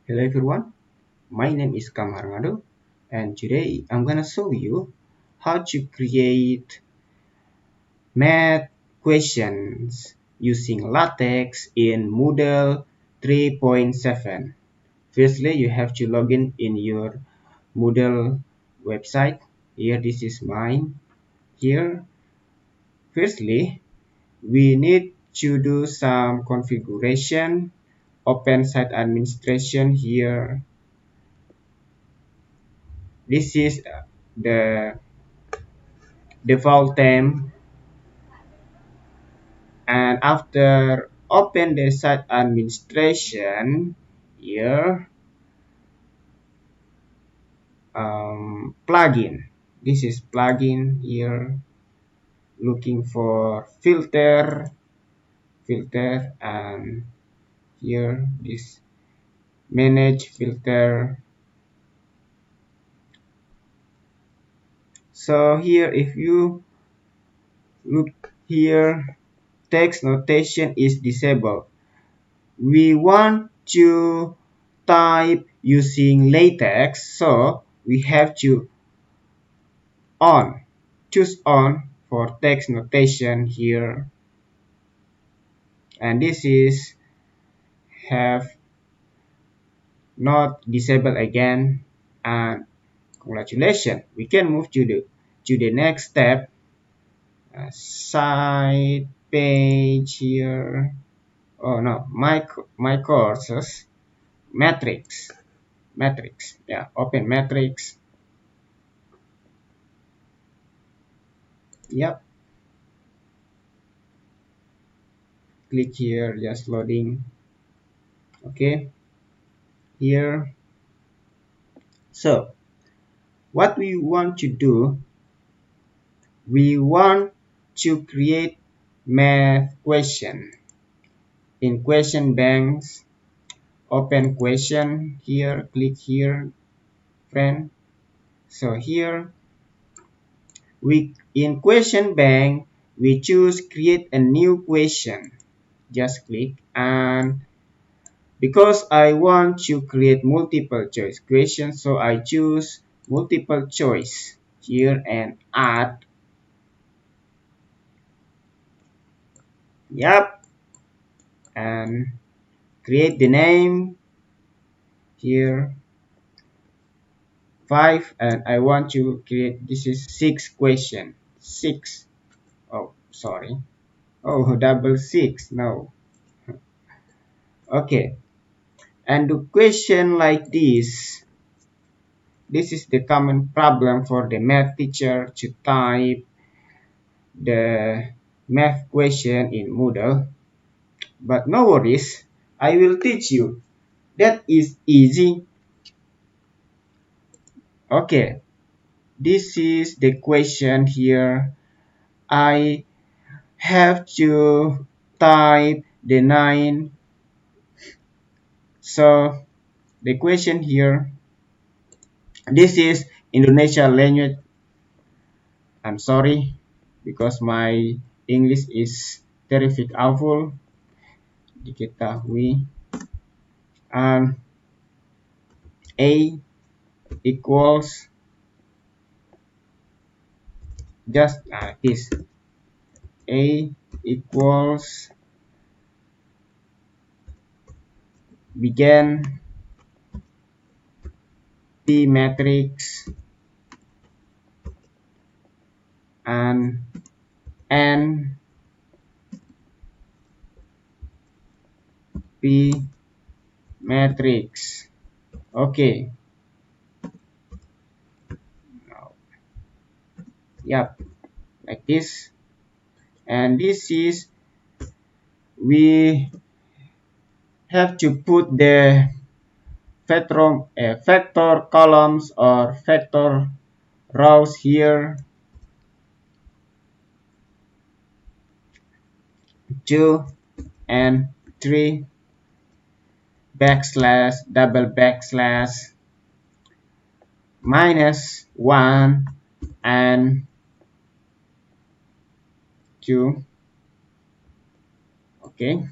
Hello everyone, my name is Kamarngado and today I'm gonna show you how to create math questions using Latex in Moodle 3.7. Firstly, you have to log in your Moodle website. Here, this is mine. Here, firstly, we need to do some configuration. Open site administration here. This is the default theme, and after open the site administration here, plugin, this is plugin here, looking for filter, and here this manage filter. So here if you look here, text notation is disabled. We want to type using latex, so we have to on, choose on for text notation here, and this is have not disabled again. And congratulations, we can move to the next step. Side page here. Oh no, my courses matrix, yeah, open matrix. Yep, click here, just loading. Okay, here. So what we want to do, we want to create math question in question banks. Open question here, click here, friend. So here we in question bank we choose create a new question. Just click, and because I want to create multiple choice questions, so I choose multiple choice here and add. Yep, and create the name here 5, and I want to create, this is 6 question 6. Oh sorry, oh double 6, no. Okay, and the question like this is the common problem for the math teacher to type the math question in Moodle. But no worries, I will teach you. That is easy. Okay, this is the question here. I have to type the 9. So the question here, this is Indonesia language. I'm sorry because my English is terrific awful. Diketahui. A equals just this. A equals begin P matrix and N P matrix. Okay. Now, yep, like this. And this is, we have to put the factor columns or factor rows here. 2 and 3 backslash double backslash minus 1 and 2. Okay,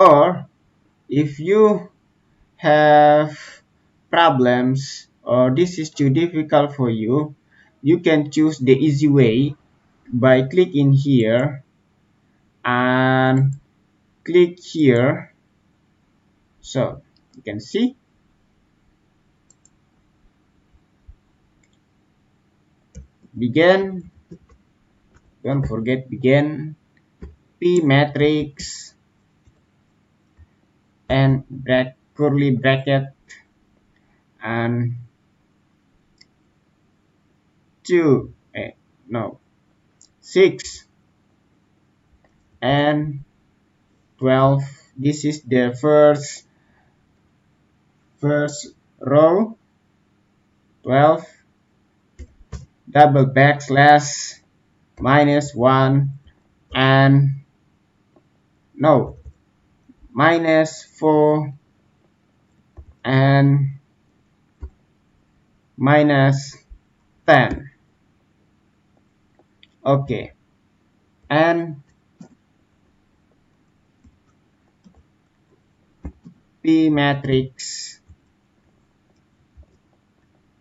Or if you have problems or this is too difficult for you, you can choose the easy way by clicking here and click here. So you can see, begin, don't forget begin, p matrix and curly bracket and 2 no 6 and 12. This is the first row. 12 double backslash -1 and no -4 and -10. Okay, and p matrix.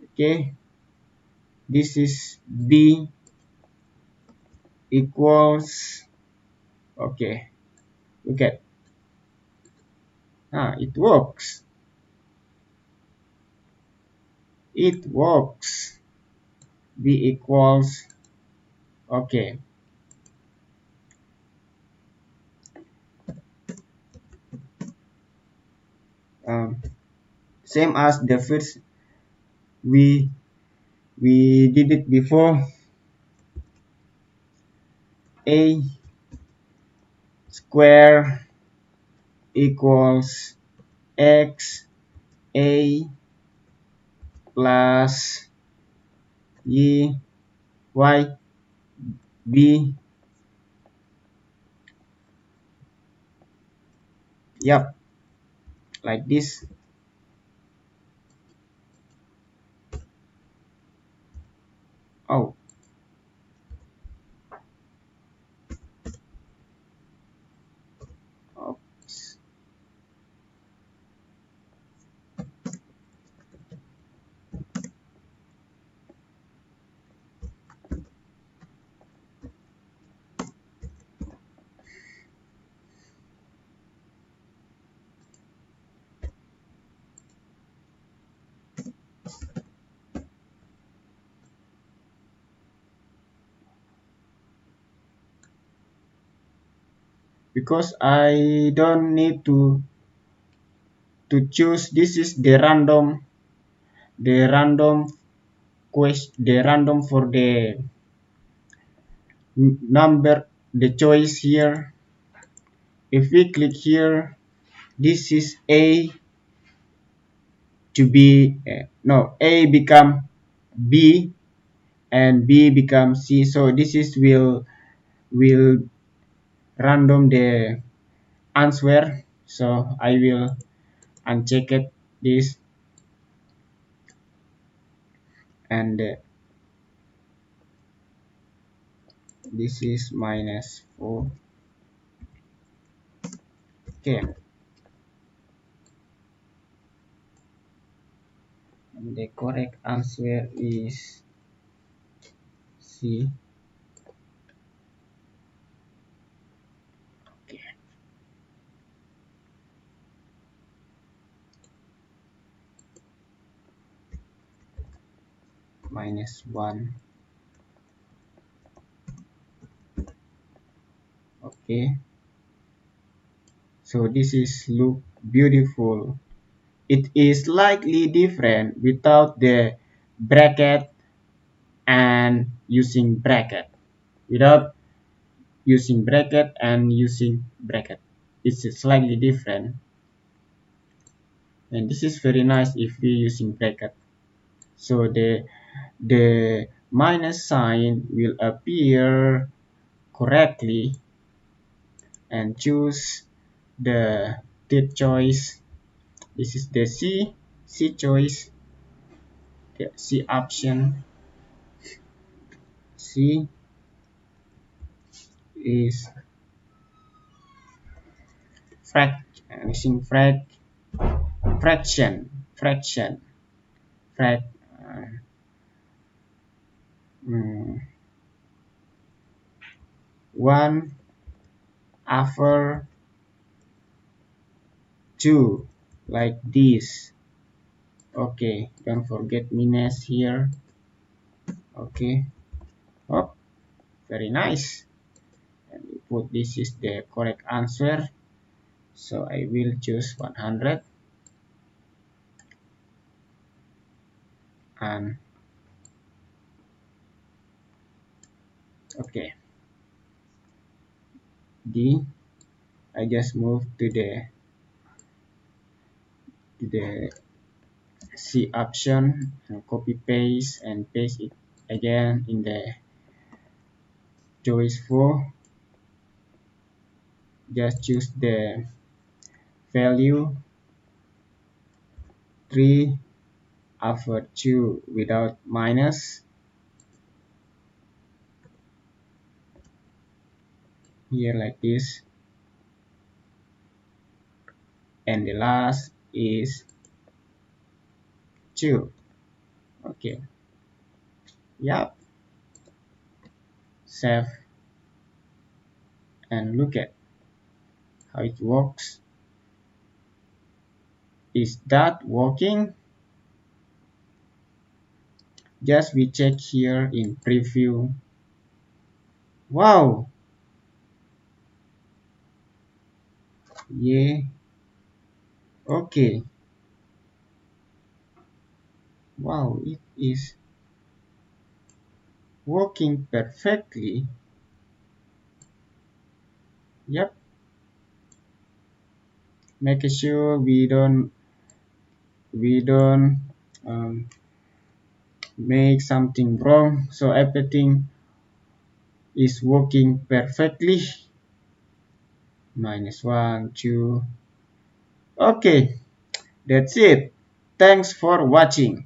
Okay, this is b equals. Okay, look at, it works. It works. B equals. Okay, um, same as the first we did it before. A square equals x a plus y y b. Yep, like this. Oh, oops. Because I don't need to choose. This is the random the random for the number, the choice here. If we click here, this is a to b, no, a become b and b become c. So this is will random the answer. So I will uncheck it this, and this is -4. Okay, and the correct answer is C. Okay, -1. Okay, so this is look beautiful. It is slightly different without the bracket and using bracket. Without using bracket and using bracket, it's slightly different. And this is very nice if we using bracket. So the minus sign will appear correctly, and choose the third choice. This is the C choice, the C option. C is using fraction, frac, uh, mm, 1/2, like this. Okay, don't forget minus here. Okay, oh, very nice. And we put this is the correct answer. So I will choose 100 and okay. D. I just move to the C option and copy paste and paste it again in the choice 4. Just choose the value 3 after 2 without minus here like this, and the last is 2. Okay, yep, save and look at how it works. Is that working? Just we check here in preview. Wow, yeah, okay, wow, it is working perfectly. Yep, make sure we don't um, make something wrong, so everything is working perfectly. -1 2. Okay, that's it. Thanks for watching.